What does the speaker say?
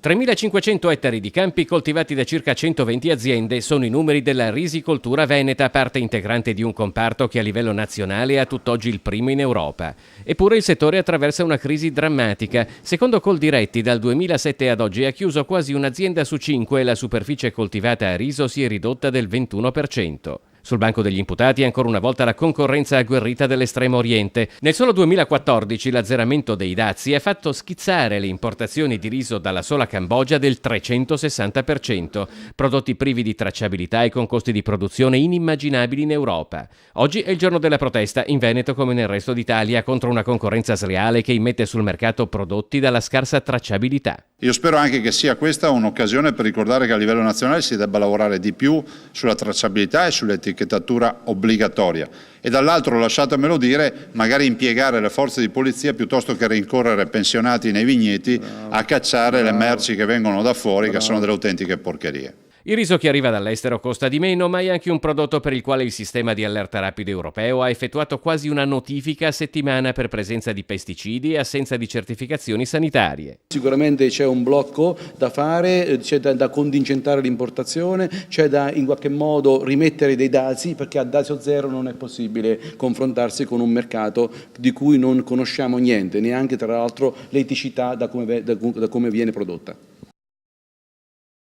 3.500 ettari di campi coltivati da circa 120 aziende sono i numeri della risicoltura veneta, parte integrante di un comparto che a livello nazionale è a tutt'oggi il primo in Europa. Eppure il settore attraversa una crisi drammatica. Secondo Coldiretti, dal 2007 ad oggi ha chiuso quasi un'azienda su 5 e la superficie coltivata a riso si è ridotta del 21%. Sul banco degli imputati ancora una volta la concorrenza agguerrita dell'Estremo Oriente. Nel solo 2014 l'azzeramento dei dazi ha fatto schizzare le importazioni di riso dalla sola Cambogia del 360%, prodotti privi di tracciabilità e con costi di produzione inimmaginabili in Europa. Oggi è il giorno della protesta in Veneto come nel resto d'Italia contro una concorrenza sleale che immette sul mercato prodotti dalla scarsa tracciabilità. Io spero anche che sia questa un'occasione per ricordare che a livello nazionale si debba lavorare di più sulla tracciabilità e sull'etichettatura obbligatoria e dall'altro, lasciatemelo dire, magari impiegare le forze di polizia piuttosto che rincorrere pensionati nei vigneti a cacciare le merci che vengono da fuori, che sono delle autentiche porcherie. Il riso che arriva dall'estero costa di meno, ma è anche un prodotto per il quale il sistema di allerta rapido europeo ha effettuato quasi una notifica a settimana per presenza di pesticidi e assenza di certificazioni sanitarie. Sicuramente c'è un blocco da fare, c'è da contingentare l'importazione, c'è da in qualche modo rimettere dei dazi, perché a dazio zero non è possibile confrontarsi con un mercato di cui non conosciamo niente, neanche tra l'altro l'eticità da come viene prodotta.